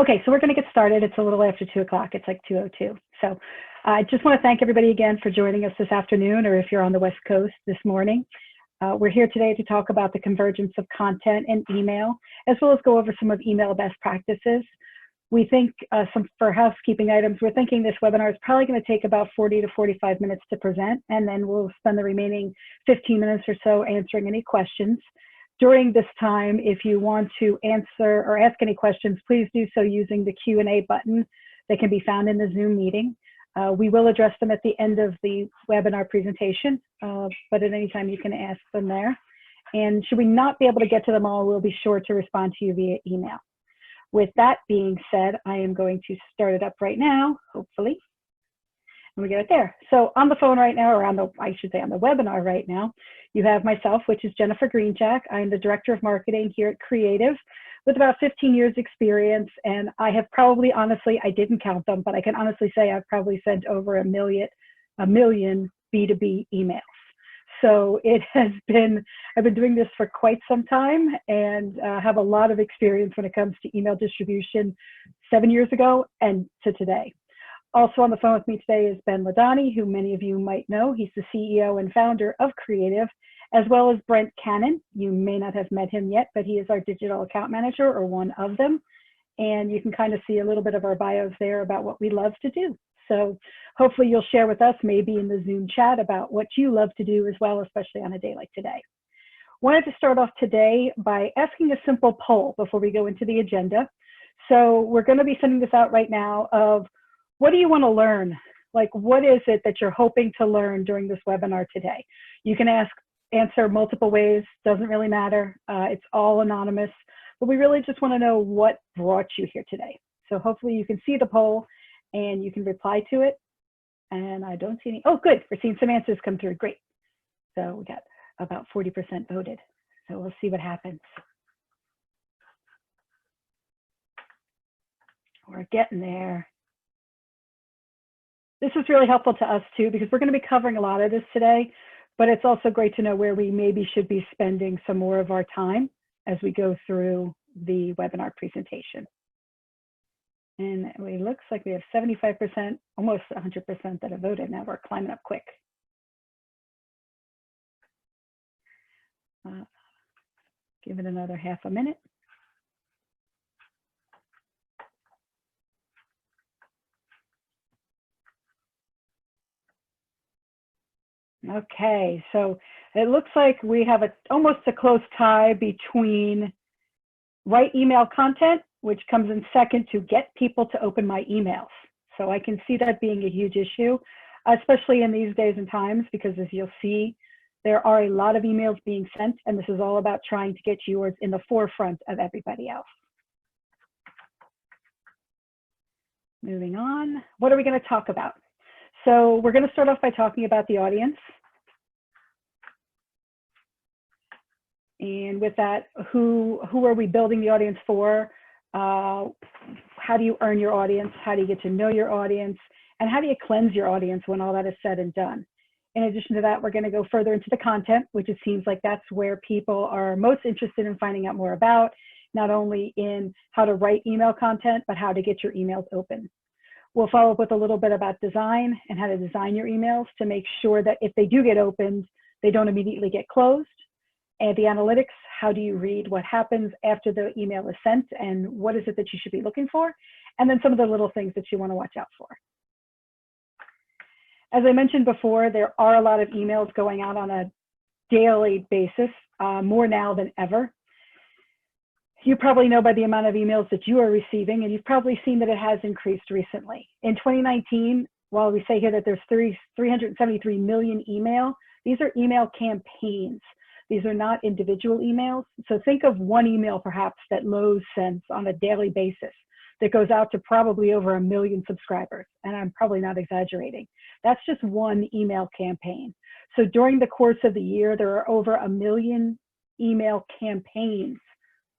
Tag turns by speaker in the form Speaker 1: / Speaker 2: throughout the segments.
Speaker 1: Okay, so we're going to get started. It's a little after 2 o'clock. It's like 2:02. So I just want to thank everybody again for joining us this afternoon, or if you're on the West Coast this morning. We're here today to talk about the convergence of content and email, as well as go over some of email best practices. We think for housekeeping items, we're thinking this webinar is probably going to take about 40 to 45 minutes to present, and then we'll spend the remaining 15 minutes or so answering any questions. During this time, if you want to answer or ask any questions, please do so using the Q&A button that can be found in the Zoom meeting. We will address them at the end of the webinar presentation, but at any time you can ask them there. And should we not be able to get to them all, we'll be sure to respond to you via email. With that being said, I am going to start it up right now, hopefully. And we get it there. So on the phone right now, or on the webinar right now, you have myself, which is Jennifer Greenjack. I'm the Director of Marketing here at Creative with about 15 years experience. And I have probably, honestly, I didn't count them, but I can honestly say I've probably sent over a million B2B emails. So it has been, I've been doing this for quite some time and have a lot of experience when it comes to email distribution 7 years ago and to today. Also on the phone with me today is Ben Ladani, who many of you might know. He's the CEO and founder of Creative, as well as Brent Cannon. You may not have met him yet, but he is our digital account manager, or one of them. And you can kind of see a little bit of our bios there about what we love to do. So hopefully you'll share with us, maybe in the Zoom chat, about what you love to do as well, especially on a day like today. Wanted to start off today by asking a simple poll before we go into the agenda. So we're going to be sending this out right now of, what do you want to learn? Like, what is it that you're hoping to learn during this webinar today? You can answer multiple ways, doesn't really matter. It's all anonymous, but we really just want to know what brought you here today. So hopefully you can see the poll and you can reply to it. And I don't see any, oh, good, we're seeing some answers come through, great. So we got about 40% voted. So we'll see what happens. We're getting there. This is really helpful to us too, because we're going to be covering a lot of this today, but it's also great to know where we maybe should be spending some more of our time as we go through the webinar presentation. And it looks like we have 75%, almost 100% that have voted. Now we're climbing up quick. Give it another half a minute. Okay, so it looks like we have almost a close tie between write email content, which comes in second, to get people to open my emails. So I can see that being a huge issue, especially in these days and times, because as you'll see, there are a lot of emails being sent, and this is all about trying to get yours in the forefront of everybody else. Moving on, what are we going to talk about? So we're going to start off by talking about the audience. And with that, who are we building the audience for? How do you earn your audience? How do you get to know your audience? And how do you cleanse your audience when all that is said and done? In addition to that, we're going to go further into the content, which it seems like that's where people are most interested in finding out more about, not only in how to write email content, but how to get your emails open. We'll follow up with a little bit about design and how to design your emails to make sure that if they do get opened, they don't immediately get closed. And the analytics, how do you read what happens after the email is sent, and what is it that you should be looking for? And then some of the little things that you want to watch out for. As I mentioned before, there are a lot of emails going out on a daily basis, more now than ever. You probably know by the amount of emails that you are receiving, and you've probably seen that it has increased recently. In 2019, while we say here that there's 373 million email, these are email campaigns. These are not individual emails. So think of one email perhaps that Lowe's sends on a daily basis that goes out to probably over 1 million subscribers. And I'm probably not exaggerating. That's just one email campaign. So during the course of the year, there are over 1 million email campaigns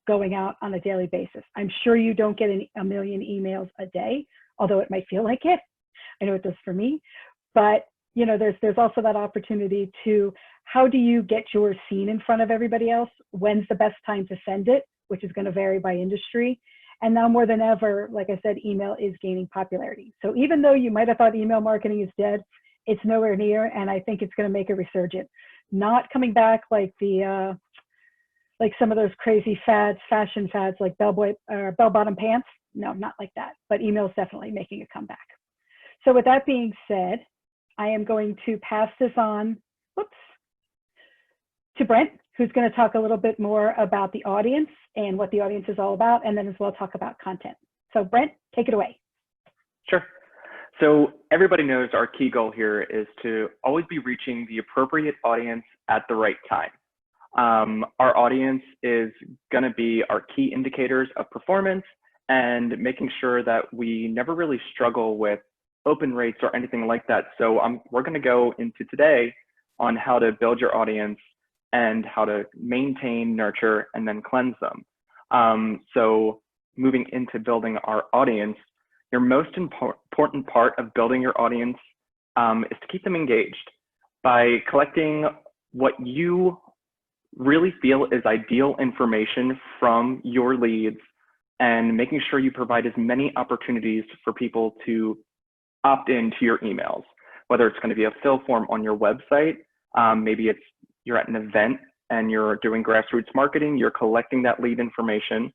Speaker 1: going out on a daily basis. I'm sure you don't get 1 million emails a day, although it might feel like it. I know it does for me, but you know, there's also that opportunity to, how do you get yours seen in front of everybody else? When's the best time to send it, which is going to vary by industry. And now more than ever, like I said, email is gaining popularity. So even though you might have thought email marketing is dead, it's nowhere near, and I think it's going to make a resurgence. Not coming back like the like some of those crazy fads, fashion fads like bell-bottom pants. No, not like that. But email is definitely making a comeback. So with that being said, I am going to pass this on, to Brent, who's going to talk a little bit more about the audience and what the audience is all about, and then as well talk about content. So Brent, take it away.
Speaker 2: Sure. So everybody knows our key goal here is to always be reaching the appropriate audience at the right time. Our audience is going to be our key indicators of performance and making sure that we never really struggle with open rates or anything like that. So we're going to go into today on how to build your audience and how to maintain, nurture, and then cleanse them. So moving into building our audience, your most important part of building your audience is to keep them engaged by collecting what you really feel is ideal information from your leads and making sure you provide as many opportunities for people to opt into your emails, whether it's going to be a fill form on your website, maybe you're at an event and you're doing grassroots marketing, you're collecting that lead information,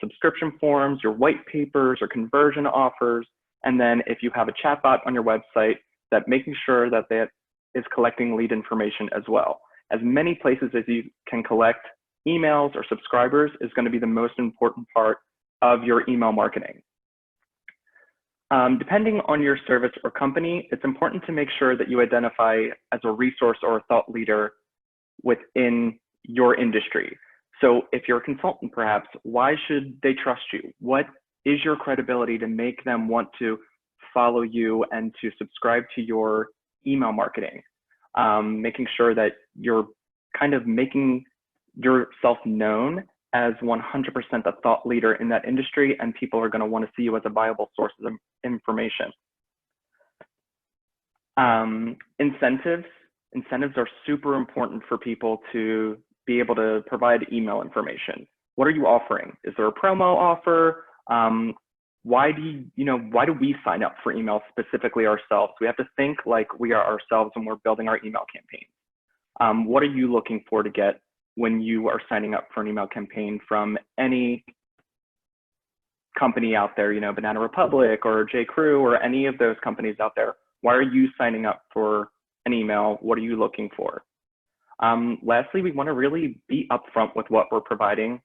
Speaker 2: subscription forms, your white papers or conversion offers, and then if you have a chatbot on your website, that making sure that that is collecting lead information as well. As many places as you can collect emails or subscribers is going to be the most important part of your email marketing. Depending on your service or company, it's important to make sure that you identify as a resource or a thought leader within your industry. So if you're a consultant, perhaps, why should they trust you? What is your credibility to make them want to follow you and to subscribe to your email marketing? Making sure that you're kind of making yourself known as 100% a thought leader in that industry, and people are going to want to see you as a viable source of information. Incentives are super important for people to be able to provide email information. What are you offering? Is there a promo offer? Why do we sign up for email specifically ourselves? We have to think like we are ourselves when we're building our email campaign. What are you looking for to get when you are signing up for an email campaign from any company out there, Banana Republic or J.Crew or any of those companies out there? Why are you signing up for an email? What are you looking for? Lastly, we want to really be upfront with what we're providing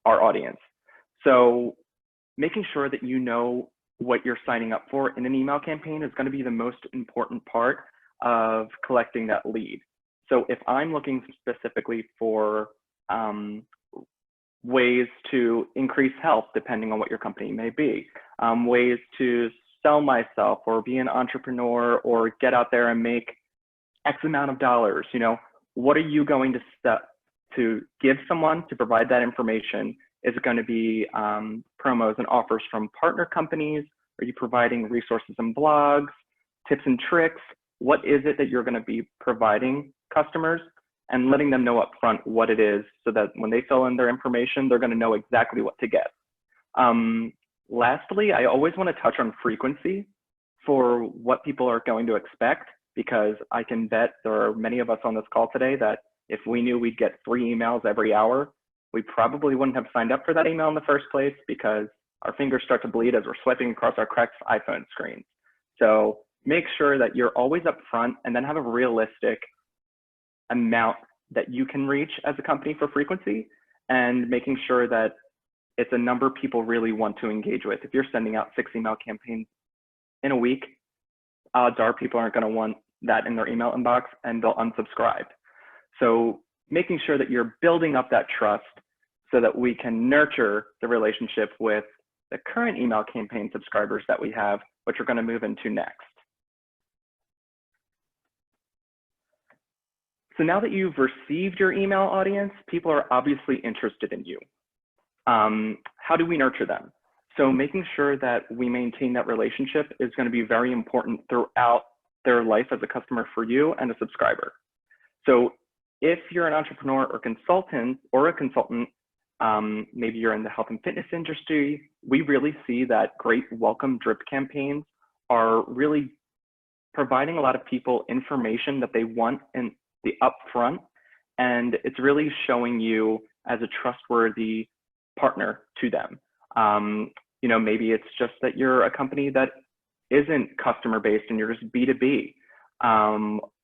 Speaker 2: our audience. So making sure that you know what you're signing up for in an email campaign is going to be the most important part of collecting that lead. So if I'm looking specifically for ways to increase health, depending on what your company may be, ways to sell myself or be an entrepreneur or get out there and make X amount of dollars, what are you going to give someone to provide that information? Is it going to be promos and offers from partner companies? Are you providing resources and blogs, tips and tricks? What is it that you're going to be providing customers and letting them know up front what it is so that when they fill in their information, they're going to know exactly what to get. Lastly, I always want to touch on frequency for what people are going to expect, because I can bet there are many of us on this call today that if we knew we'd get 3 emails every hour, we probably wouldn't have signed up for that email in the first place, because our fingers start to bleed as we're swiping across our cracked iPhone screens. So make sure that you're always upfront and then have a realistic amount that you can reach as a company for frequency, and making sure that it's a number people really want to engage with. If you're sending out 6 email campaigns in a week, odds are people aren't going to want that in their email inbox and they'll unsubscribe. So making sure that you're building up that trust so that we can nurture the relationship with the current email campaign subscribers that we have, which we're going to move into next. So now that you've received your email audience, people are obviously interested in you. How do we nurture them? So making sure that we maintain that relationship is going to be very important throughout their life as a customer for you and a subscriber. So if you're an entrepreneur or a consultant, maybe you're in the health and fitness industry, we really see that great welcome drip campaigns are really providing a lot of people information that they want in the upfront, and it's really showing you as a trustworthy partner to them. Maybe it's just that you're a company that isn't customer based and you're just B2B.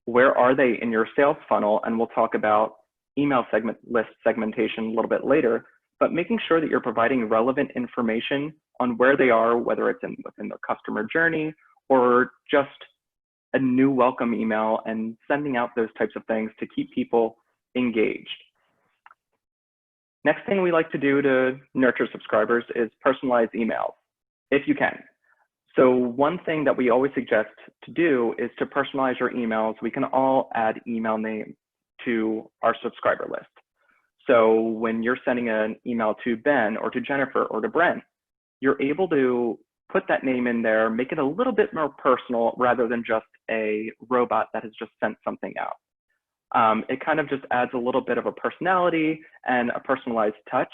Speaker 2: Where are they in your sales funnel? And we'll talk about email list segmentation a little bit later, but making sure that you're providing relevant information on where they are, whether it's within their customer journey or just a new welcome email, and sending out those types of things to keep people engaged. Next thing we like to do to nurture subscribers is personalized emails, if you can. So one thing that we always suggest to do is to personalize your emails. We can all add email names to our subscriber list. So when you're sending an email to Ben or to Jennifer or to Brent, you're able to put that name in there, make it a little bit more personal rather than just a robot that has just sent something out. It kind of just adds a little bit of a personality and a personalized touch.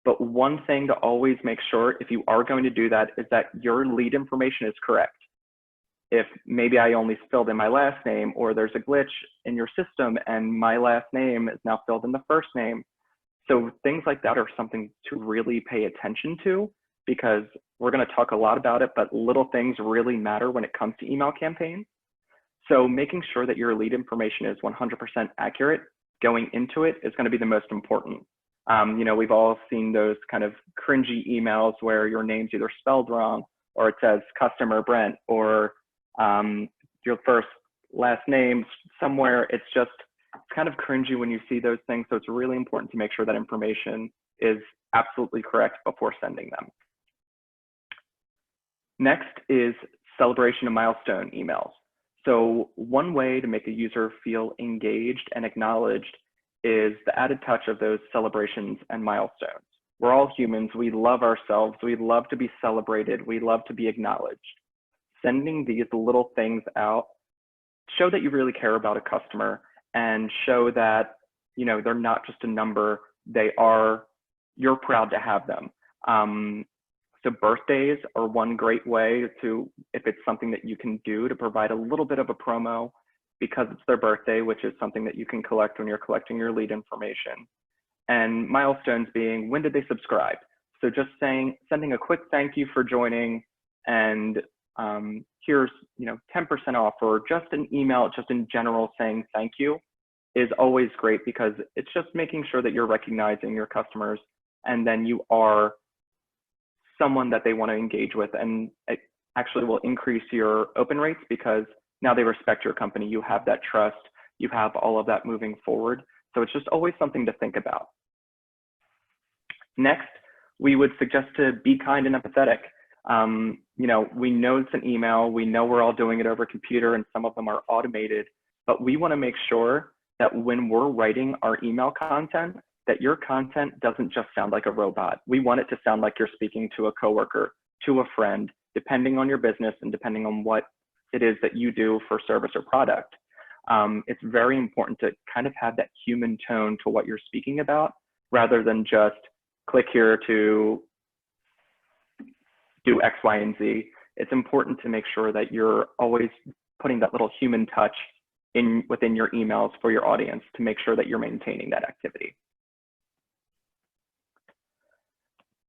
Speaker 2: But one thing to always make sure, if you are going to do that, is that your lead information is correct. If maybe I only filled in my last name, or there's a glitch in your system and my last name is now filled in the first name. So things like that are something to really pay attention to, because we're going to talk a lot about it, but little things really matter when it comes to email campaigns. So making sure that your lead information is 100% accurate going into it is going to be the most important. We've all seen those kind of cringy emails where your name's either spelled wrong, or it says customer Brent, or your first last name somewhere. It's kind of cringy when you see those things. So it's really important to make sure that information is absolutely correct before sending them. Next is celebration and milestone emails. So one way to make a user feel engaged and acknowledged is the added touch of those celebrations and milestones. We're all humans. We love ourselves. We love to be celebrated. We love to be acknowledged. Sending these little things out show that you really care about a customer, and show that they're not just a number. You're proud to have them. So birthdays are one great way to, if it's something that you can do to provide a little bit of a promo because it's their birthday, which is something that you can collect when you're collecting your lead information. And milestones being, when did they subscribe? So just sending a quick thank you for joining, and here's 10% off, or just an email just in general saying thank you is always great, because it's just making sure that you're recognizing your customers, and then you are someone that they want to engage with, and it actually will increase your open rates because now they respect your company. You have that trust, you have all of that moving forward. So it's just always something to think about. Next, we would suggest to be kind and empathetic. We know it's an email, we know we're all doing it over computer, and some of them are automated, but we want to make sure that when we're writing our email content, that your content doesn't just sound like a robot. We want it to sound like you're speaking to a coworker, to a friend, depending on your business and depending on what it is that you do for service or product. It's very important to kind of have that human tone to what you're speaking about, rather than just click here to do X, Y, and Z. It's important to make sure that you're always putting that little human touch within your emails for your audience to make sure that you're maintaining that activity.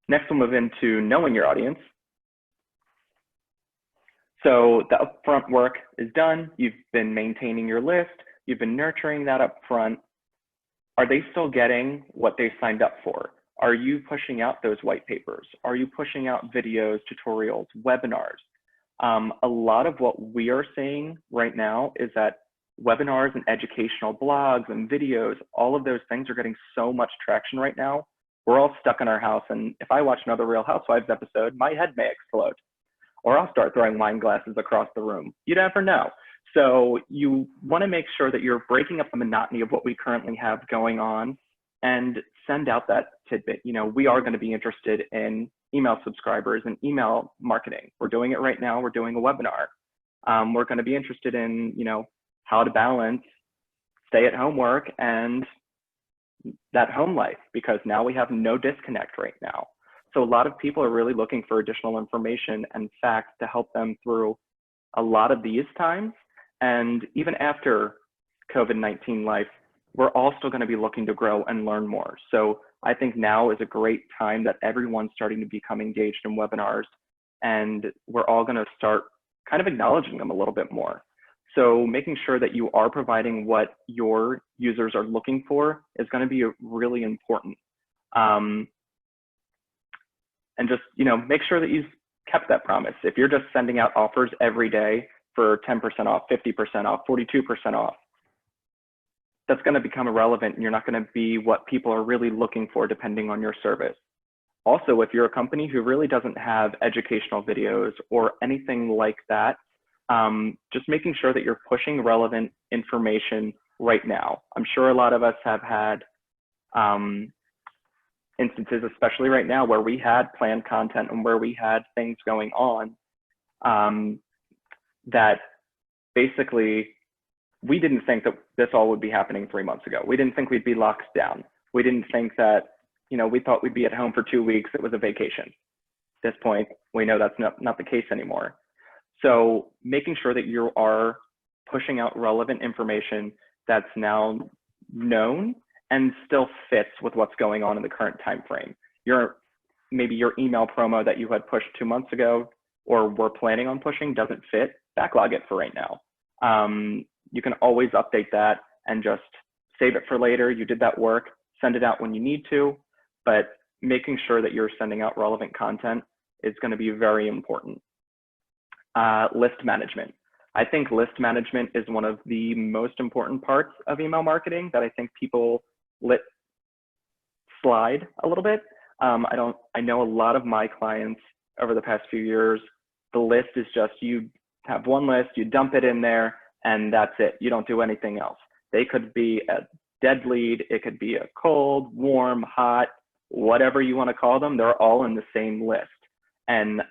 Speaker 2: Next, we'll move into knowing your audience. So the upfront work is done. You've been maintaining your list. You've been nurturing that upfront. Are they still getting what they signed up for? Are you pushing out those white papers? Are you pushing out videos, tutorials, webinars? A lot of what we are seeing right now is that webinars and educational blogs and videos, all of those things are getting so much traction right now. We're all stuck in our house, and if I watch another Real Housewives episode, my head may explode, or I'll start throwing wine glasses across the room. You never know. So you want to make sure that you're breaking up the monotony of what we currently have going on, and send out that tidbit. We are going to be interested in email subscribers and email marketing. We're doing it right now. We're doing a webinar. We're going to be interested in, how to balance stay-at-home work and that home life, because now we have no disconnect right now. So a lot of people are really looking for additional information and facts to help them through a lot of these times. And even after COVID-19 life, we're all still going to be looking to grow and learn more. So I think now is a great time that everyone's starting to become engaged in webinars, and we're all going to start kind of acknowledging them a little bit more. So making sure that you are providing what your users are looking for is going to be really important. And just, make sure that you've kept that promise. If you're just sending out offers every day for 10% off, 50% off, 42% off, that's going to become irrelevant, and you're not going to be what people are really looking for depending on your service. Also, if you're a company who really doesn't have educational videos or anything like that, just making sure that you're pushing relevant information right now. I'm sure a lot of us have had instances, especially right now, where we had planned content and where we had things going on that basically we didn't think that this all would be happening 3 months ago. We didn't think we'd be locked down. We didn't think that, we thought we'd be at home for 2 weeks. It was a vacation. At this point, we know that's not the case anymore. So making sure that you are pushing out relevant information that's now known and still fits with what's going on in the current time frame. Maybe your email promo that you had pushed 2 months ago or were planning on pushing doesn't fit, backlog it for right now. You can always update that and just save it for later. You did that work, send it out when you need to, but making sure that you're sending out relevant content is going to be very important. List management. I think list management is one of the most important parts of email marketing that I think people let slide a little bit. I know a lot of my clients over the past few years, the list is just, you have one list, you dump it in there, and that's it. You don't do anything else. They could be a dead lead. It could be a cold, warm, hot, whatever you want to call them. They're all in the same list. And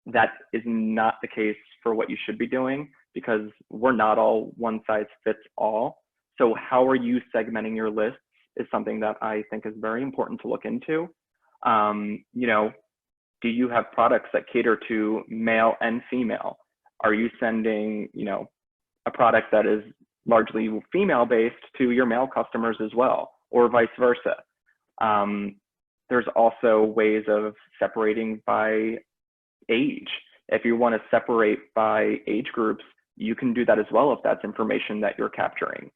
Speaker 2: that is not the case for what you should be doing, because we're not all one size fits all. So how are you segmenting your lists is something that I think is very important to look into. Do you have products that cater to male and female? Are you sending, a product that is largely female-based to your male customers as well, or vice versa? There's also ways of separating by age. If you want to separate by age groups, you can do that as well if that's information that you're capturing.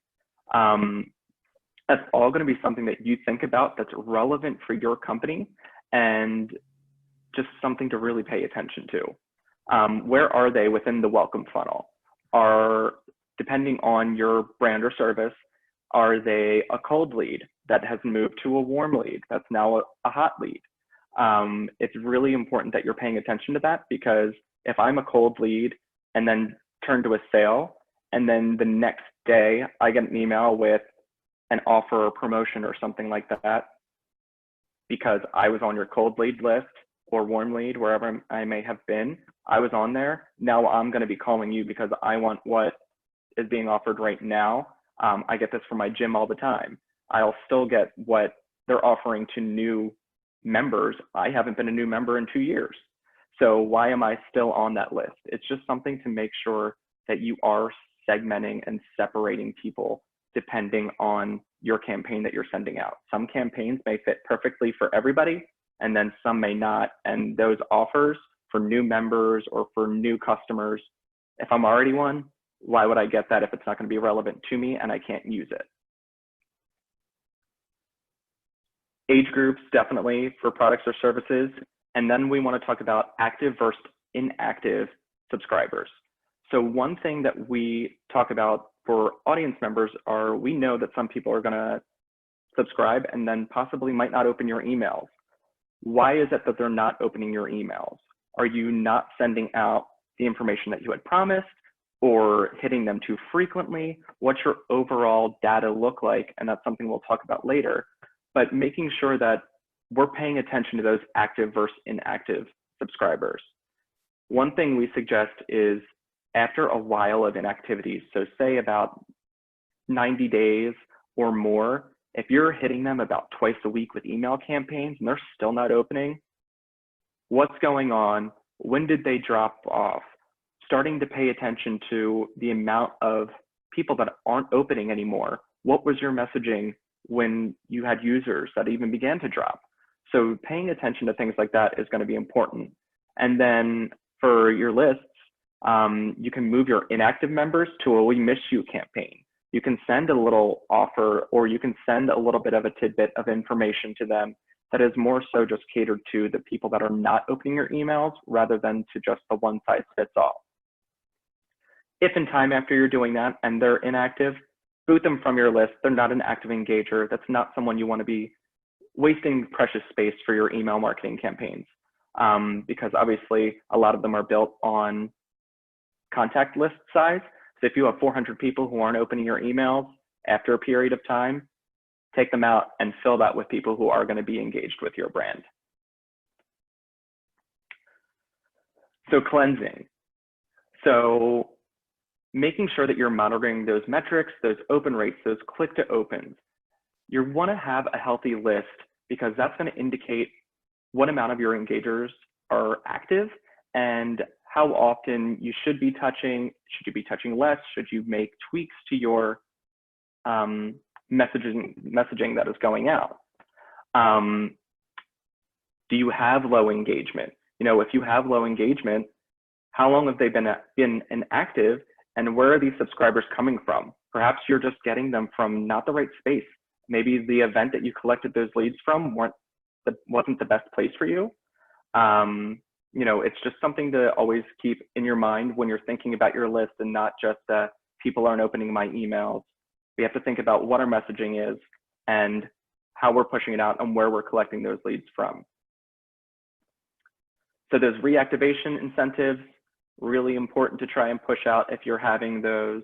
Speaker 2: That's all going to be something that you think about that's relevant for your company and just something to really pay attention to. Where are they within the welcome funnel? Depending on your brand or service, are they a cold lead that has moved to a warm lead that's now a hot lead? It's really important that you're paying attention to that, because if I'm a cold lead and then turn to a sale, and then the next day I get an email with an offer or promotion or something like that, because I was on your cold lead list or warm lead, wherever I may have been, I was on there. Now I'm going to be calling you because I want what is being offered right now. I get this from my gym all the time. I'll still get what they're offering to new members. I haven't been a new member in 2 years. So why am I still on that list? It's just something to make sure that you are segmenting and separating people depending on your campaign that you're sending out. Some campaigns may fit perfectly for everybody, and then some may not. And those offers for new members or for new customers, if I'm already one, why would I get that if it's not going to be relevant to me and I can't use it? Age groups, definitely, for products or services. And then we want to talk about active versus inactive subscribers. So one thing that we talk about for audience members are, we know that some people are going to subscribe and then possibly might not open your emails. Why is it that they're not opening your emails? Are you not sending out the information that you had promised, or hitting them too frequently? What's your overall data look like? And that's something we'll talk about later. But making sure that we're paying attention to those active versus inactive subscribers. One thing we suggest is, after a while of inactivity, so say about 90 days or more, If you're hitting them about twice a week with email campaigns and they're still not opening, what's going on? When did they drop off? Starting to pay attention to the amount of people that aren't opening anymore. What was your messaging when you had users that even began to drop? So paying attention to things like that is going to be important. And then for your lists, you can move your inactive members to a We Miss You campaign. You can send a little offer, or you can send a little bit of a tidbit of information to them that is more so just catered to the people that are not opening your emails rather than to just the one size fits all. If in time after you're doing that and they're inactive, boot them from your list. They're not an active engager. That's not someone you want to be wasting precious space for your email marketing campaigns, because obviously a lot of them are built on contact list size. So if you have 400 people who aren't opening your emails after a period of time, take them out and fill that with people who are going to be engaged with your brand. So cleansing. So making sure that you're monitoring those metrics, those open rates, those click to opens. You want to have a healthy list because that's going to indicate what amount of your engagers are active and how often you should be touching. Should you be touching less? Should you make tweaks to your messaging that is going out? Do you have low engagement? You know, if you have low engagement, how long have they been inactive, and where are these subscribers coming from? Perhaps you're just getting them from not the right space. Maybe the event that you collected those leads from wasn't the best place for you. You know, it's just something to always keep in your mind when you're thinking about your list, and not just that people aren't opening my emails. We have to think about what our messaging is and how we're pushing it out and where we're collecting those leads from. So those reactivation incentives, really important to try and push out if you're having those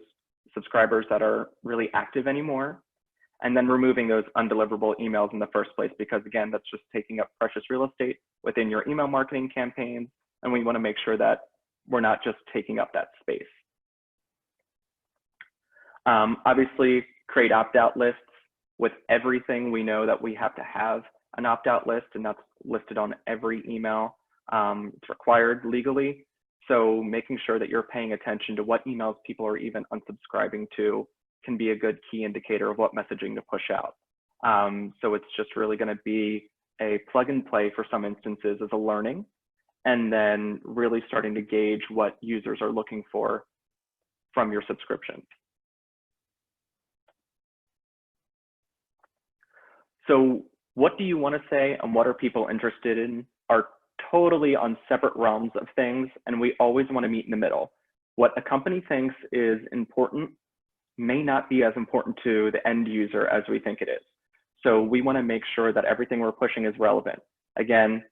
Speaker 2: subscribers that are really active anymore. And then removing those undeliverable emails in the first place, because again, that's just taking up precious real estate within your email marketing campaigns. And we want to make sure that we're not just taking up that space. Obviously, create opt-out lists. With everything, we know that we have to have an opt-out list, and that's listed on every email. It's required legally. So making sure that you're paying attention to what emails people are even unsubscribing to can be a good key indicator of what messaging to push out. So it's just really going to be a plug and play for some instances as a learning, and then really starting to gauge what users are looking for from your subscriptions. So what do you want to say and what are people interested in are totally on separate realms of things, and we always want to meet in the middle. What a company thinks is important may not be as important to the end user as we think it is. So we want to make sure that everything we're pushing is relevant. Again,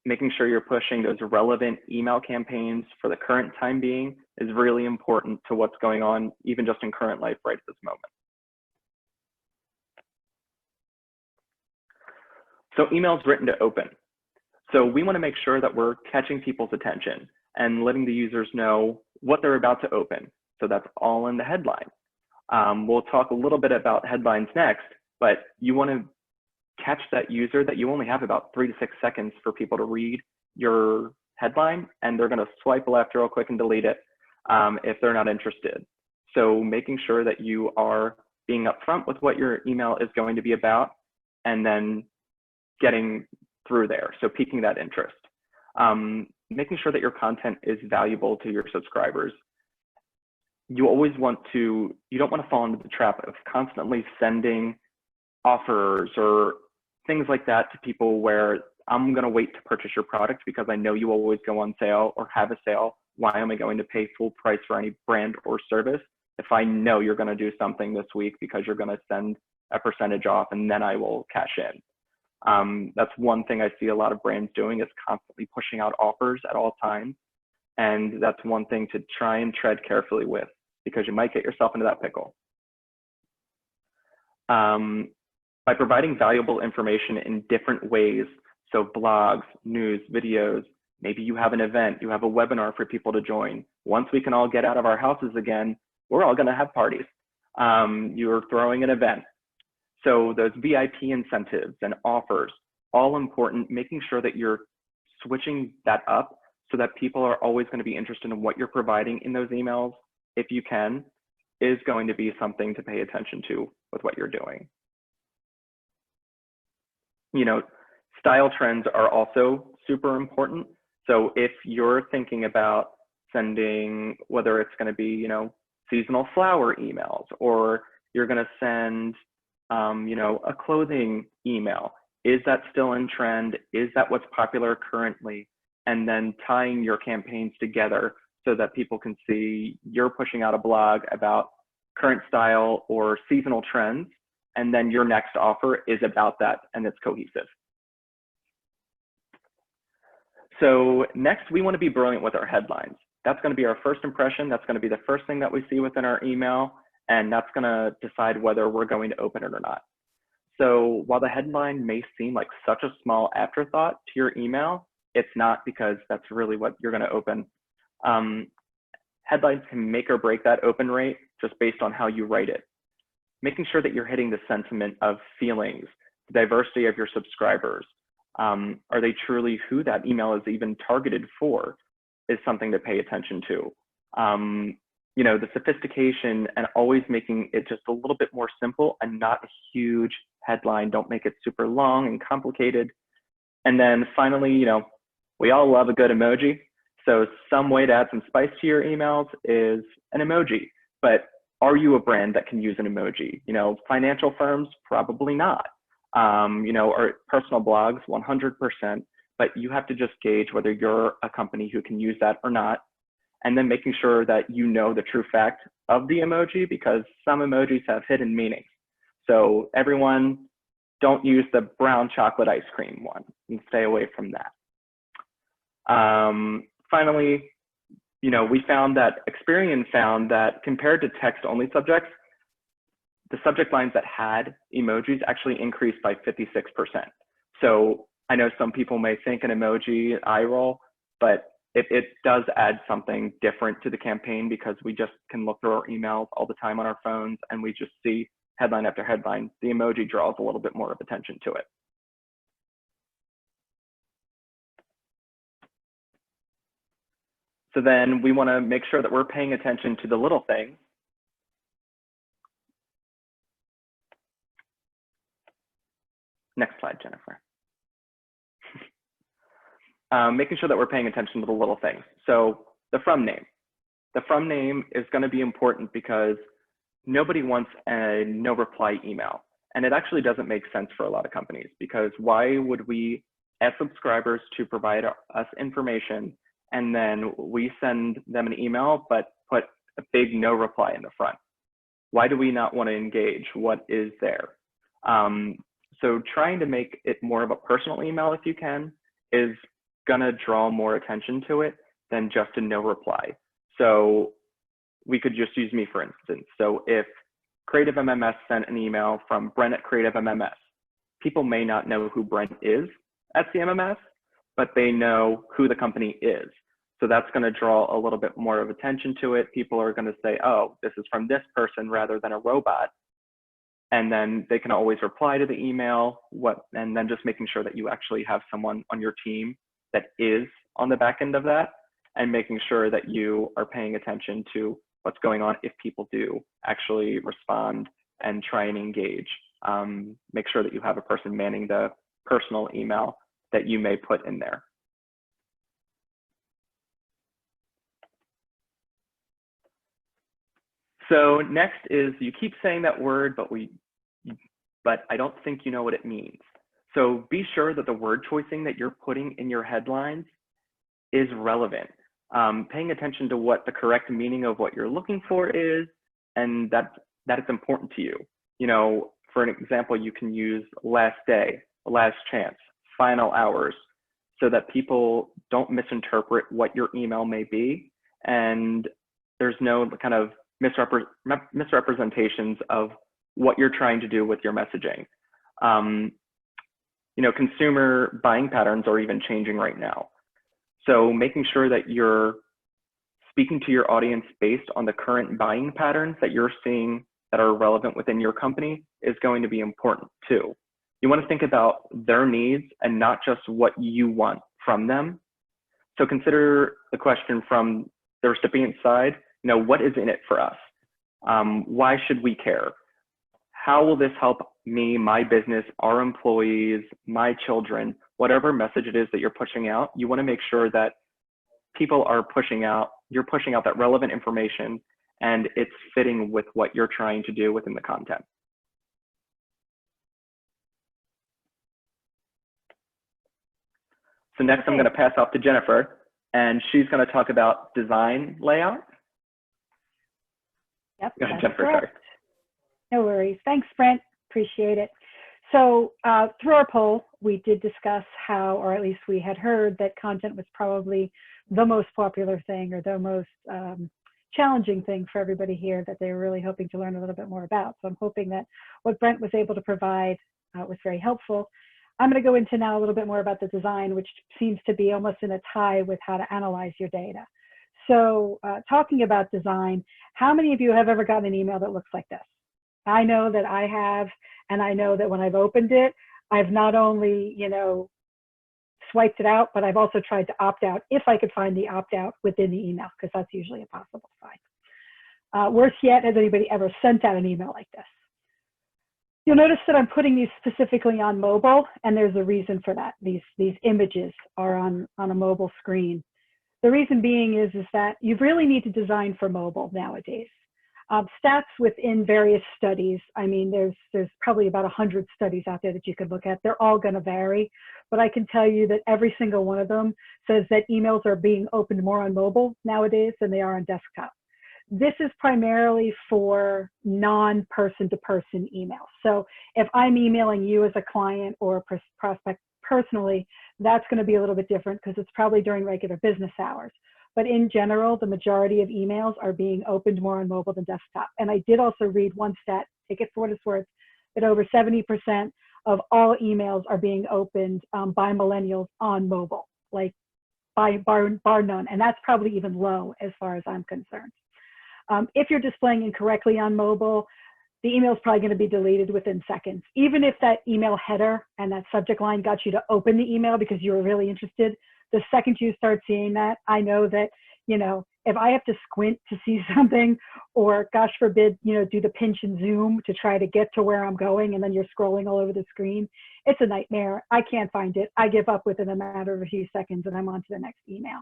Speaker 2: making sure you're pushing those relevant email campaigns for the current time being is really important to what's going on, even just in current life right at this moment. So emails written to open. So we want to make sure that we're catching people's attention and letting the users know what they're about to open. So that's all in the headline. We'll talk a little bit about headlines next, but you want to catch that user that you only have about 3 to 6 seconds for people to read your headline, and they're going to swipe left real quick and delete it if they're not interested. So making sure that you are being upfront with what your email is going to be about, and then getting through there, so piquing that interest. Making sure that your content is valuable to your subscribers. You always want to, you don't want to fall into the trap of constantly sending offers or things like that to people where I'm going to wait to purchase your product because I know you always go on sale or have a sale. Why am I going to pay full price for any brand or service if I know you're going to do something this week because you're going to send a percentage off and then I will cash in? That's one thing I see a lot of brands doing, is constantly pushing out offers at all times. And that's one thing to try and tread carefully with, because you might get yourself into that pickle. By providing valuable information in different ways, so blogs, news, videos, maybe you have an event, you have a webinar for people to join. Once we can all get out of our houses again, we're all going to have parties. You're throwing an event. So those VIP incentives and offers, all important, making sure that you're switching that up so that people are always going to be interested in what you're providing in those emails, if you can, is going to be something to pay attention to with what you're doing. You know, style trends are also super important. So if you're thinking about sending, whether it's going to be, you know, seasonal flower emails, or you're going to send, you know, a clothing email, is that still in trend? Is that what's popular currently? And then tying your campaigns together so that people can see you're pushing out a blog about current style or seasonal trends, and then your next offer is about that and it's cohesive. So next, we want to be brilliant with our headlines. That's going to be our first impression. That's going to be the first thing that we see within our email, and that's going to decide whether we're going to open it or not. So while the headline may seem like such a small afterthought to your email, it's not, because that's really what you're going to open. Headlines can make or break that open rate just based on how you write it. Making sure that you're hitting the sentiment of feelings, the diversity of your subscribers. Are they truly who that email is even targeted for, is something to pay attention to. You know, the sophistication, and always making it just a little bit more simple and not a huge headline. Don't make it super long and complicated. And then finally, you know, we all love a good emoji. So some way to add some spice to your emails is an emoji. But are you a brand that can use an emoji? You know, financial firms, probably not. You know, or personal blogs, 100%. But you have to just gauge whether you're a company who can use that or not. And then making sure that you know the true fact of the emoji, because some emojis have hidden meanings. So everyone, don't use the brown chocolate ice cream one, and stay away from that. Finally, you know, Experian found that compared to text-only subjects, the subject lines that had emojis actually increased by 56%. So I know some people may think an emoji, eye roll, but it does add something different to the campaign, because we just can look through our emails all the time on our phones and we just see headline after headline. The emoji draws a little bit more of attention to it. So then we want to make sure that we're paying attention to the little things. Next slide, Jennifer. Making sure that we're paying attention to the little things. So the from name. The from name is going to be important, because nobody wants a no reply email. And it actually doesn't make sense for a lot of companies, because why would we ask subscribers to provide us information and then we send them an email but put a big no reply in the front? Why do we not want to engage? What is there? So trying to make it more of a personal email, if you can, is gonna draw more attention to it than just a no reply. So we could just use me, for instance. So if Creative MMS sent an email from Brent at Creative MMS, people may not know who Brent is at CMMS, but they know who the company is. So that's going to draw a little bit more of attention to it. People are going to say, oh, this is from this person rather than a robot. And then they can always reply to the email, and then just making sure that you actually have someone on your team that is on the back end of that, and making sure that you are paying attention to what's going on if people do actually respond and try and engage. Make sure that you have a person manning the personal email that you may put in there. So next is, you keep saying that word, but I don't think you know what it means. So be sure that the word choicing that you're putting in your headlines is relevant. Paying attention to what the correct meaning of what you're looking for is, and that it's important to you. You know, for an example, you can use last day, last chance, final hours, so that people don't misinterpret what your email may be, and there's no kind of misrepresentations of what you're trying to do with your messaging. You know, consumer buying patterns are even changing right now. So making sure that you're speaking to your audience based on the current buying patterns that you're seeing that are relevant within your company is going to be important too. You want to think about their needs and not just what you want from them. So consider the question from the recipient side, what is in it for us? Why should we care? How will this help me, my business, our employees, my children, whatever message it is that you're pushing out? You want to make sure that people are you're pushing out that relevant information and it's fitting with what you're trying to do within the content. So next I'm going to pass off to Jennifer, and she's going to talk about design layout.
Speaker 1: Yep,
Speaker 2: Go ahead, Jennifer, sorry.
Speaker 1: No worries. Thanks, Brent. Appreciate it. So through our poll, we did discuss how, or at least we had heard that content was probably the most popular thing or the most challenging thing for everybody here that they were really hoping to learn a little bit more about. So I'm hoping that what Brent was able to provide was very helpful. I'm going to go into now a little bit more about the design, which seems to be almost in a tie with how to analyze your data. So talking about design, how many of you have ever gotten an email that looks like this? I know that I have, and I know that when I've opened it, I've not only, swiped it out, but I've also tried to opt out if I could find the opt out within the email, because that's usually a possible sign. Worse yet, has anybody ever sent out an email like this? You'll notice that I'm putting these specifically on mobile, and there's a reason for that. These images are on a mobile screen. The reason being is that you really need to design for mobile nowadays. Stats within various studies, I mean, there's probably about 100 studies out there that you could look at. They're all going to vary, but I can tell you that every single one of them says that emails are being opened more on mobile nowadays than they are on desktop. This is primarily for non-person to person emails. So if I'm emailing you as a client or a prospect personally, that's going to be a little bit different because it's probably during regular business hours. But in general, the majority of emails are being opened more on mobile than desktop. And I did also read one stat, take it for what it's worth, that over 70% of all emails are being opened by millennials on mobile, like by bar none. And that's probably even low as far as I'm concerned. If you're displaying incorrectly on mobile, the email is probably going to be deleted within seconds. Even if that email header and that subject line got you to open the email because you were really interested, the second you start seeing that, I know that, if I have to squint to see something, or gosh forbid, do the pinch and zoom to try to get to where I'm going, and then you're scrolling all over the screen, it's a nightmare. I can't find it. I give up within a matter of a few seconds and I'm on to the next email.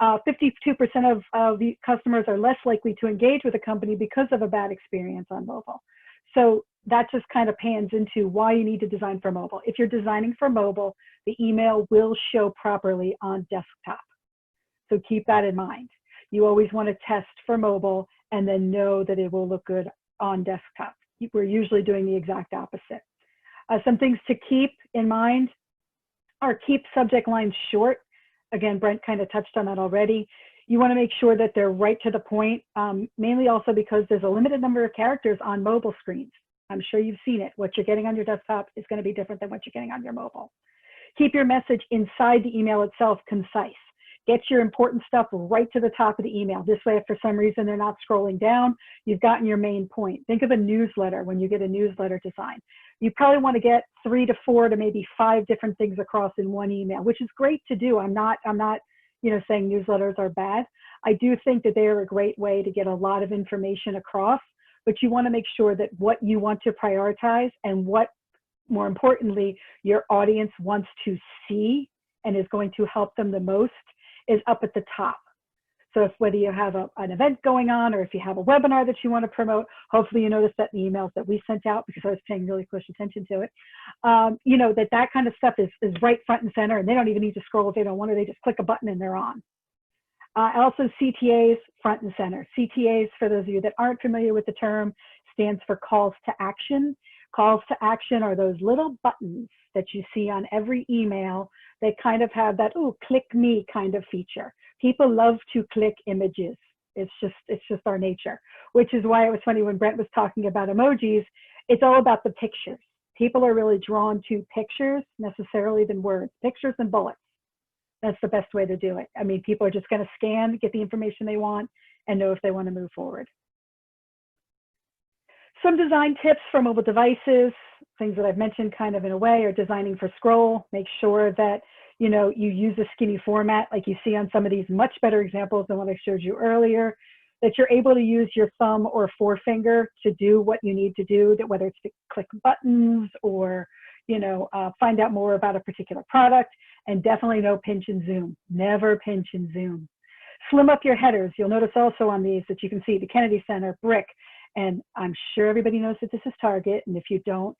Speaker 1: 52% of the customers are less likely to engage with a company because of a bad experience on mobile. So that just kind of pans into why you need to design for mobile. If you're designing for mobile, the email will show properly on desktop. So keep that in mind. You always want to test for mobile and then know that it will look good on desktop. We're usually doing the exact opposite. Some things to keep in mind are keep subject lines short. Again, Brent kind of touched on that already. You want to make sure that they're right to the point, mainly also because there's a limited number of characters on mobile screens. I'm sure you've seen it. What you're getting on your desktop is going to be different than what you're getting on your mobile. Keep your message inside the email itself concise. Get your important stuff right to the top of the email. This way, if for some reason they're not scrolling down, you've gotten your main point. Think of a newsletter when you get a newsletter design. You probably want to get 3 to 4 to maybe 5 different things across in one email, which is great to do. I'm not saying newsletters are bad. I do think that they are a great way to get a lot of information across, but you want to make sure that what you want to prioritize and what, more importantly, your audience wants to see and is going to help them the most is up at the top. So if whether you have an event going on or if you have a webinar that you want to promote, hopefully you noticed that in the emails that we sent out, because I was paying really close attention to it, that kind of stuff is right front and center, and they don't even need to scroll if they don't want to. They just click a button and they're on. Also CTAs, front and center. CTAs, for those of you that aren't familiar with the term, stands for calls to action. Calls to action are those little buttons that you see on every email. They kind of have that, oh, click me kind of feature. People love to click images. It's just our nature, which is why it was funny when Brent was talking about emojis. It's all about the pictures. People are really drawn to pictures necessarily than words, pictures and bullets. That's the best way to do it. I mean, people are just going to scan, get the information they want, and know if they want to move forward. Some design tips for mobile devices, things that I've mentioned kind of in a way, are designing for scroll. Make sure that you use a skinny format like you see on some of these much better examples than what I showed you earlier, that you're able to use your thumb or forefinger to do what you need to do, that whether it's to click buttons or find out more about a particular product, and definitely no pinch and zoom. Never pinch and zoom. Slim up your headers. You'll notice also on these that you can see the Kennedy Center, Brick, and I'm sure everybody knows that this is Target, and if you don't,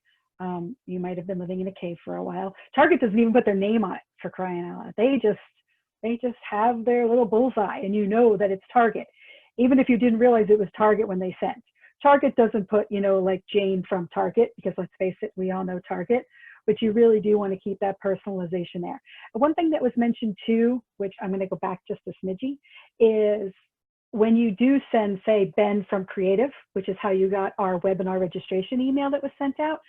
Speaker 1: you might have been living in a cave for a while. Target doesn't even put their name on it, for crying out loud. They just have their little bullseye, and you know that it's Target, even if you didn't realize it was Target when they sent. Target doesn't put, like Jane from Target, because let's face it, we all know Target, but you really do want to keep that personalization there. One thing that was mentioned too, which I'm going to go back just a smidgy, is when you do send, say, Ben from Creative, which is how you got our webinar registration email that was sent out,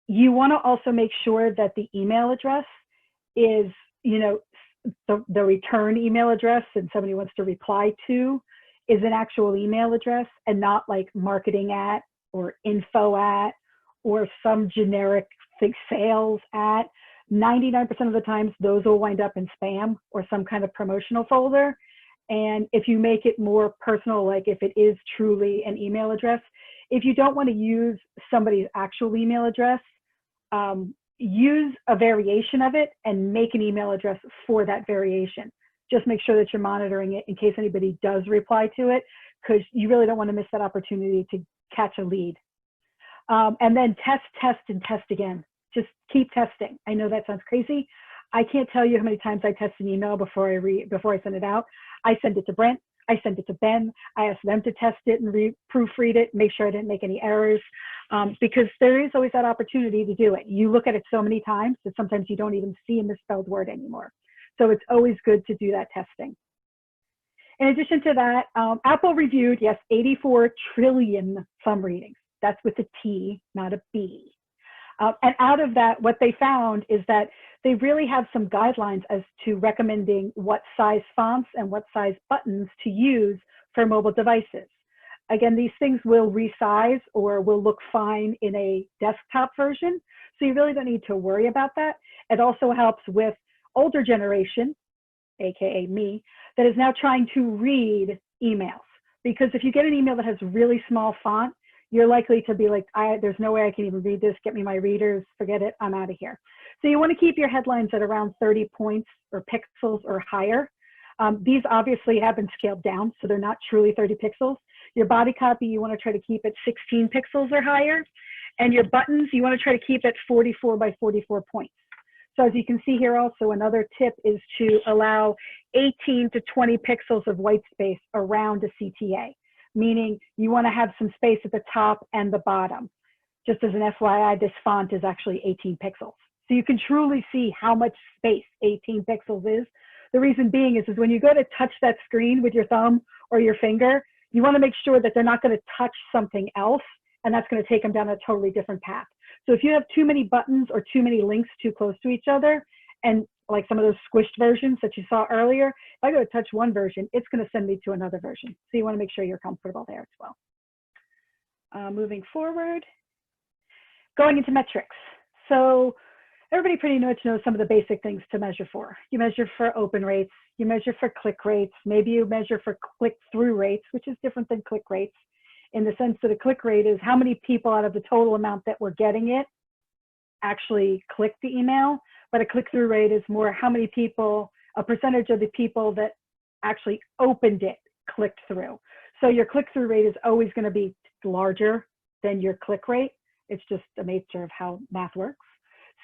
Speaker 1: you want to also make sure that the email address is, the return email address and somebody wants to reply to is an actual email address and not like marketing at or info at or some generic thing, sales at. 99% of the times those will wind up in spam or some kind of promotional folder. And if you make it more personal, like if it is truly an email address, if you don't want to use somebody's actual email address, use a variation of it and make an email address for that variation. Just make sure that you're monitoring it in case anybody does reply to it, because you really don't want to miss that opportunity to catch a lead. And then test, and test again. Just keep testing. I know that sounds crazy. I can't tell you how many times I test an email before I send it out. I send it to Brent. I send it to Ben. I ask them to test it and proofread it, make sure I didn't make any errors, because there is always that opportunity to do it. You look at it so many times that sometimes you don't even see a misspelled word anymore. So it's always good to do that testing. In addition to that, Apple reviewed, yes, 84 trillion thumb readings. That's with a T, not a B. And out of that, what they found is that they really have some guidelines as to recommending what size fonts and what size buttons to use for mobile devices. Again, these things will resize or will look fine in a desktop version, so you really don't need to worry about that. It also helps with older generation, AKA me, that is now trying to read emails. Because if you get an email that has really small font, you're likely to be like, there's no way I can even read this. Get me my readers. Forget it. I'm out of here. So you want to keep your headlines at around 30 points or pixels or higher. These obviously have been scaled down, so they're not truly 30 pixels. Your body copy, you want to try to keep at 16 pixels or higher. And your buttons, you want to try to keep at 44 by 44 points. So as you can see here also, another tip is to allow 18 to 20 pixels of white space around a CTA. Meaning you want to have some space at the top and the bottom. Just as an FYI, this font is actually 18 pixels. So you can truly see how much space 18 pixels is. The reason being is when you go to touch that screen with your thumb or your finger, you want to make sure that they're not going to touch something else, and that's going to take them down a totally different path. So if you have too many buttons or too many links too close to each other, and like some of those squished versions that you saw earlier, if I go to touch one version, it's going to send me to another version. So you want to make sure you're comfortable there as well. Moving forward, going into metrics. So everybody pretty much knows some of the basic things to measure for. You measure for open rates, you measure for click rates, maybe you measure for click-through rates, which is different than click rates, in the sense that a click rate is how many people out of the total amount that were getting it actually click the email, but a click-through rate is more how many people, a percentage of the people that actually opened it clicked through. So your click-through rate is always going to be larger than your click rate. It's just the nature of how math works.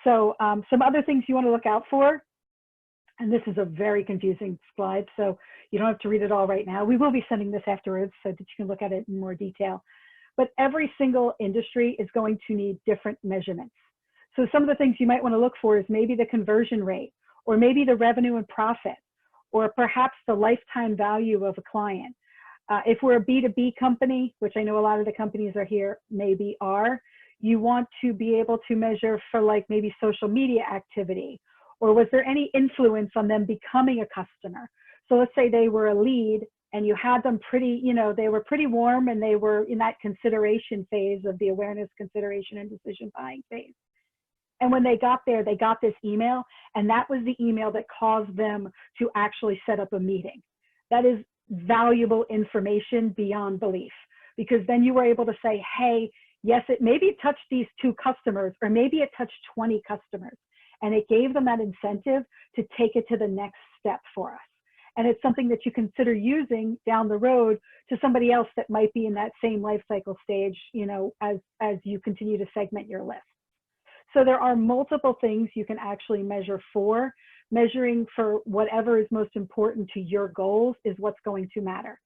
Speaker 1: So some other things you want to look out for, and this is a very confusing slide, so you don't have to read it all right now. We will be sending this afterwards so that you can look at it in more detail. But every single industry is going to need different measurements. So some of the things you might want to look for is maybe the conversion rate, or maybe the revenue and profit, or perhaps the lifetime value of a client. If we're a B2B company, which I know a lot of the companies are here maybe are, you want to be able to measure for like maybe social media activity, or was there any influence on them becoming a customer? So let's say they were a lead and you had them pretty, they were pretty warm, and they were in that consideration phase of the awareness, consideration, and decision buying phase. And when they got there, they got this email, and that was the email that caused them to actually set up a meeting. That is valuable information beyond belief, because then you were able to say, hey, yes, maybe it touched these 2 customers, or maybe it touched 20 customers. And it gave them that incentive to take it to the next step for us. And it's something that you consider using down the road to somebody else that might be in that same life cycle stage, as you continue to segment your list. So there are multiple things you can actually measure for. Measuring for whatever is most important to your goals is what's going to matter.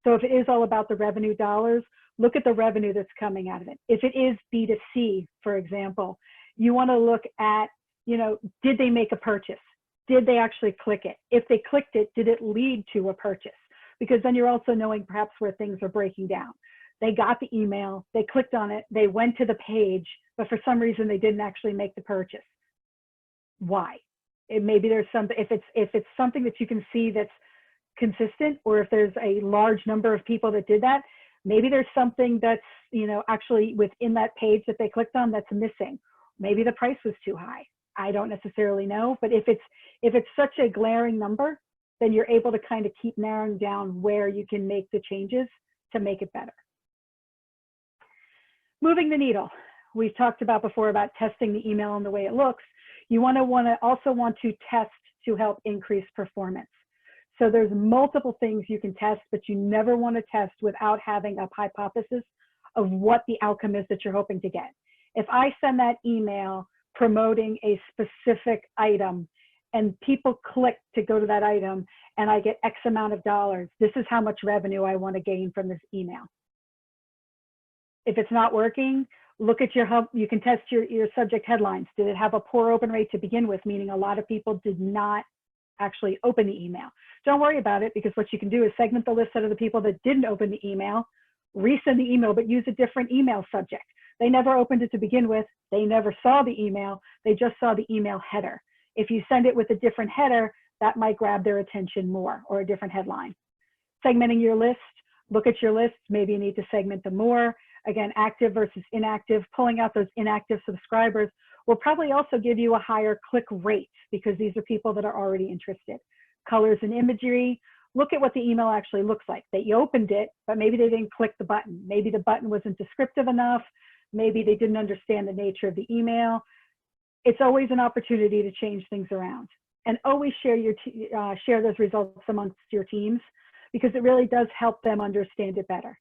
Speaker 1: So if it is all about the revenue dollars, look at the revenue that's coming out of it. If it is B2C, for example, you want to look at, did they make a purchase? Did they actually click it? If they clicked it, did it lead to a purchase? Because then you're also knowing perhaps where things are breaking down. They got the email, they clicked on it, they went to the page, but for some reason they didn't actually make the purchase. Why? Maybe there's something, if it's something that you can see that's consistent, or if there's a large number of people that did that, maybe there's something that's, actually within that page that they clicked on that's missing. Maybe the price was too high. I don't necessarily know, but if it's such a glaring number, then you're able to kind of keep narrowing down where you can make the changes to make it better. Moving the needle. We've talked about before about testing the email and the way it looks. You also want to test to help increase performance. So there's multiple things you can test, but you never want to test without having a hypothesis of what the outcome is that you're hoping to get. If I send that email promoting a specific item and people click to go to that item and I get X amount of dollars, this is how much revenue I want to gain from this email. If it's not working, look at you can test your subject headlines. Did it have a poor open rate to begin with, meaning a lot of people did not actually open the email? Don't worry about it, because what you can do is segment the list out of the people that didn't open the email, resend the email, but use a different email subject. They never opened it to begin with. They never saw the email. They just saw the email header. If you send it with a different header, that might grab their attention more, or a different headline. Segmenting your list, look at your list. Maybe you need to segment them more. Again, active versus inactive, pulling out those inactive subscribers will probably also give you a higher click rate, because these are people that are already interested. Colors and imagery, look at what the email actually looks like. That you opened it, but maybe they didn't click the button. Maybe the button wasn't descriptive enough. Maybe they didn't understand the nature of the email. It's always an opportunity to change things around, and always share those results amongst your teams, because it really does help them understand it better.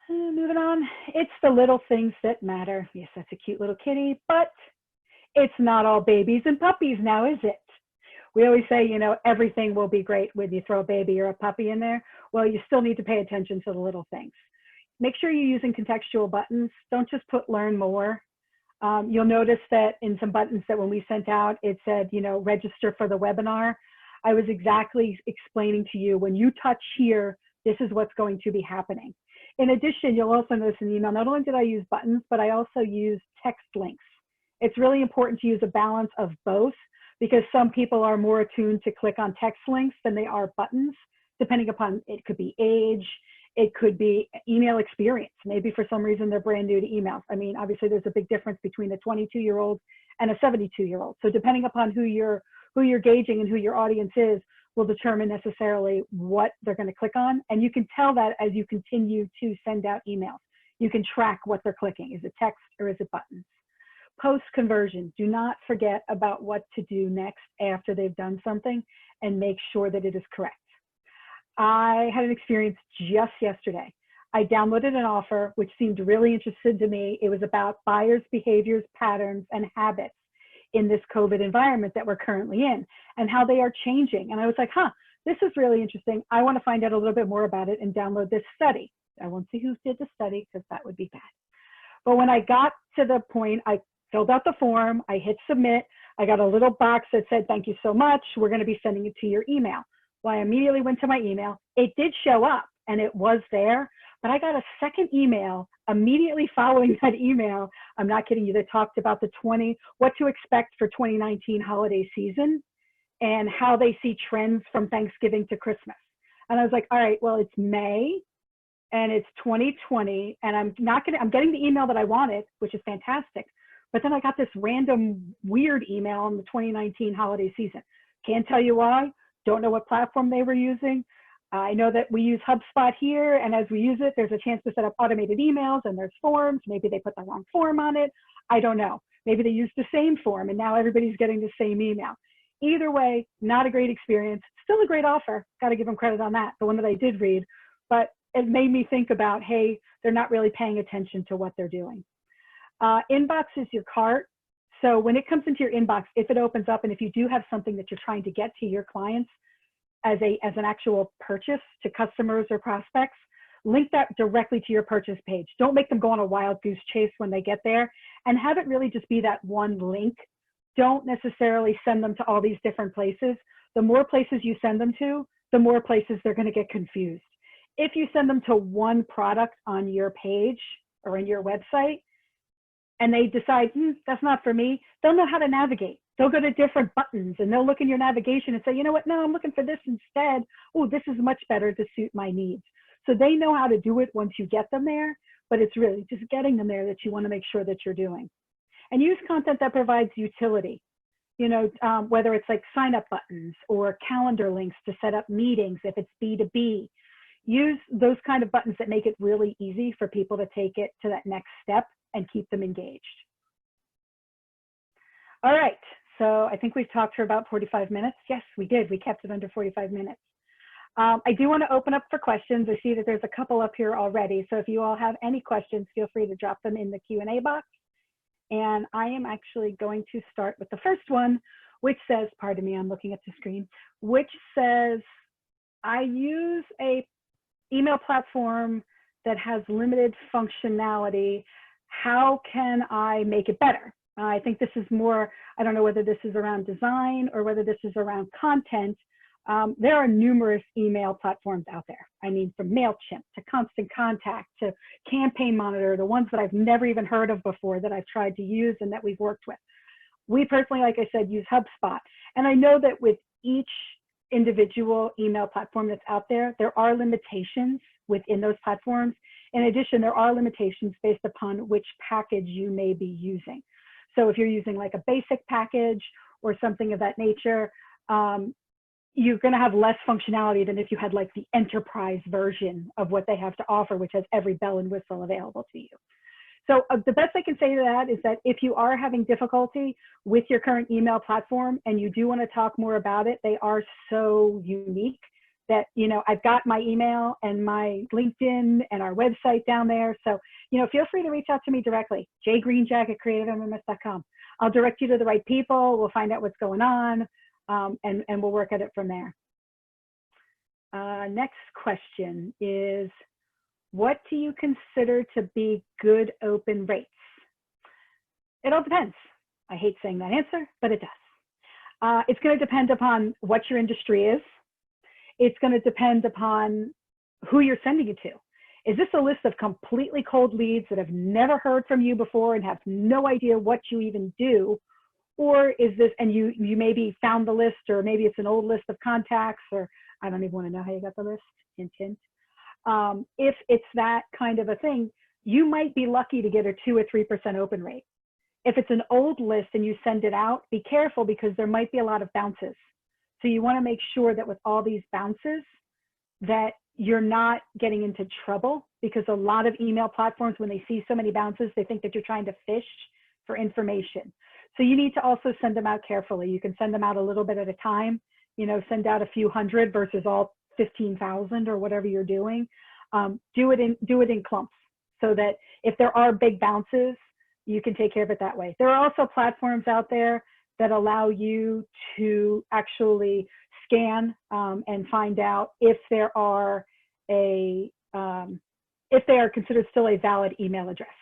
Speaker 1: Moving on, it's the little things that matter. Yes, that's a cute little kitty, but it's not all babies and puppies now, is it? We always say, everything will be great when you throw a baby or a puppy in there. Well, you still need to pay attention to the little things. Make sure you're using contextual buttons. Don't just put learn more. You'll notice that in some buttons that when we sent out, it said, register for the webinar. I was exactly explaining to you, when you touch here, this is what's going to be happening. In addition, you'll also notice in the email, not only did I use buttons, but I also used text links. It's really important to use a balance of both, because some people are more attuned to click on text links than they are buttons, depending upon, it could be age, it could be email experience. Maybe for some reason they're brand new to emails. I mean, obviously there's a big difference between a 22-year-old and a 72-year-old. So depending upon who you're gauging and who your audience is, will determine necessarily what they're going to click on. And you can tell that as you continue to send out emails. You can track what they're clicking. Is it text or is it buttons? Post-conversion, do not forget about what to do next after they've done something, and make sure that it is correct. I had an experience just yesterday. I downloaded an offer which seemed really interesting to me. It was about buyers' behaviors, patterns, and habits in this COVID environment that we're currently in, and how they are changing. And I was like, this is really interesting. I want to find out a little bit more about it and download this study. I won't see who did the study, because that would be bad. But when I got to the point, I filled out the form, I hit submit, I got a little box that said, thank you so much, we're going to be sending it to your email. Well, I immediately went to my email. It did show up and it was there, but I got a second email immediately following that email. I'm not kidding you. That talked about what to expect for 2019 holiday season. and how they see trends from Thanksgiving to Christmas. And I was like, all right, well, it's May and it's 2020, and I'm getting the email that I wanted, which is fantastic. But then I got this random weird email in the 2019 holiday season. Can't tell you why, don't know what platform they were using. I know that we use HubSpot here, and as we use it, there's a chance to set up automated emails, and there's forms. Maybe they put the wrong form on it. I don't know. Maybe they used the same form, and now everybody's getting the same email. Either way, not a great experience. Still a great offer. Got to give them credit on that, the one that I did read. But it made me think about, hey, they're not really paying attention to what they're doing. Inbox is your cart. So when it comes into your inbox, if it opens up, and if you do have something that you're trying to get to your clients as an actual purchase to customers or prospects, link that directly to your purchase page. Don't make them go on a wild goose chase when they get there, and have it really just be that one link. Don't necessarily send them to all these different places. The more places you send them to, the more places they're going to get confused. If you send them to one product on your page or in your website, and they decide, that's not for me, they'll know how to navigate. They'll go to different buttons, and they'll look in your navigation and say, you know what, no, I'm looking for this instead. Oh, this is much better to suit my needs. So they know how to do it once you get them there, but it's really just getting them there that you want to make sure that you're doing. And use content that provides utility, whether it's like sign up buttons or calendar links to set up meetings if it's B2B. Use those kind of buttons that make it really easy for people to take it to that next step and keep them engaged. All right, so I think we've talked for about 45 minutes. Yes, we did. We kept it under 45 minutes. I do want to open up for questions. I see that there's a couple up here already. So if you all have any questions, feel free to drop them in the Q&A box. And I am actually going to start with the first one, which says, pardon me, I'm looking at the screen, which says, I use a email platform that has limited functionality. How can I make it better? I think this is more, I don't know whether this is around design or whether this is around content. There are numerous email platforms out there. I mean, from MailChimp to Constant Contact to Campaign Monitor, the ones that I've never even heard of before that I've tried to use and that we've worked with. We personally, like I said, use HubSpot. And I know that with each individual email platform that's out there, there are limitations within those platforms. In addition, there are limitations based upon which package you may be using. So if you're using like a basic package or something of that nature, you're going to have less functionality than if you had like the enterprise version of what they have to offer, which has every bell and whistle available to you. So the best I can say to that is that if you are having difficulty with your current email platform and you do want to talk more about it, they are so unique that, I've got my email and my LinkedIn and our website down there. So, feel free to reach out to me directly, jgreenjack@creativemms.com. I'll direct you to the right people. We'll find out what's going on, and we'll work at it from there. Next question is, what do you consider to be good open rates? It all depends. I hate saying that answer, but it does. It's going to depend upon what your industry is. It's going to depend upon who you're sending it to. Is this a list of completely cold leads that have never heard from you before and have no idea what you even do? Or is this, and you maybe found the list, or maybe it's an old list of contacts, or I don't even want to know how you got the list, hint, hint. If it's that kind of a thing, you might be lucky to get a 2 or 3% open rate. If it's an old list and you send it out, be careful because there might be a lot of bounces. So you want to make sure that with all these bounces that you're not getting into trouble, because a lot of email platforms, when they see so many bounces, they think that you're trying to fish for information. So you need to also send them out carefully. You can send them out a little bit at a time, send out a few hundred versus all 15,000 or whatever you're doing. Do it in clumps so that if there are big bounces, you can take care of it that way. There are also platforms out there that allow you to actually scan and find out if they are considered still a valid email address.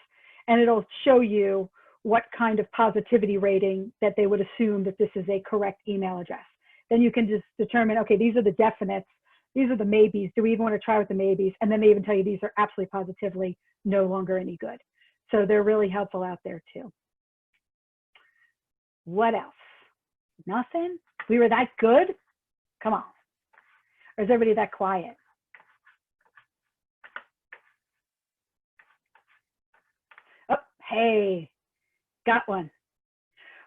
Speaker 1: And it'll show you what kind of positivity rating that they would assume that this is a correct email address. Then you can just determine, okay, these are the definites, these are the maybes. Do we even want to try with the maybes? And then they even tell you these are absolutely positively no longer any good. So they're really helpful out there too. What else? Nothing? We were that good? Come on. Or is everybody that quiet? Oh, hey, got one.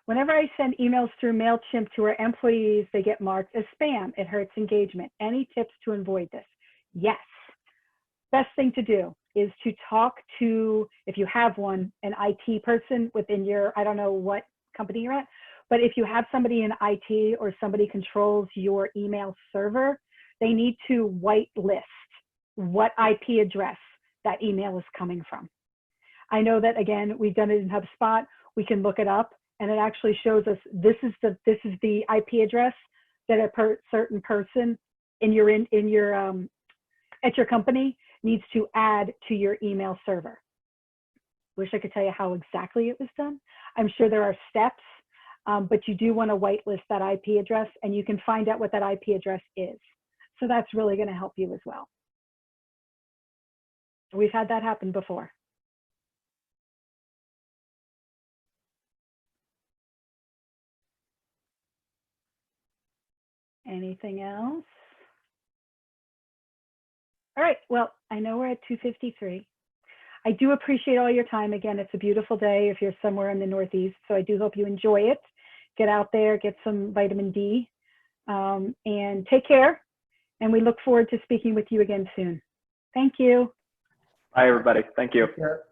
Speaker 1: Whenever I send emails through MailChimp to our employees, they get marked as spam. It hurts engagement. Any tips to avoid this? Yes. Best thing to do is to talk to, if you have one, an IT person within your, I don't know what company you're at, but if you have somebody in IT or somebody controls your email server, they need to whitelist what IP address that email is coming from. I know that, again, we've done it in HubSpot. We can look it up, and it actually shows us this is the IP address that a certain person at your company needs to add to your email server. Wish I could tell you how exactly it was done. I'm sure there are steps, but you do want to whitelist that IP address, and you can find out what that IP address is. So that's really going to help you as well. We've had that happen before. Anything else? All right, well, I know we're at 2:53. I do appreciate all your time. Again, it's a beautiful day if you're somewhere in the Northeast, so I do hope you enjoy it. Get out there, get some vitamin D, and take care. And we look forward to speaking with you again soon. Thank you.
Speaker 2: Bye, everybody. Thank you.
Speaker 3: Take care.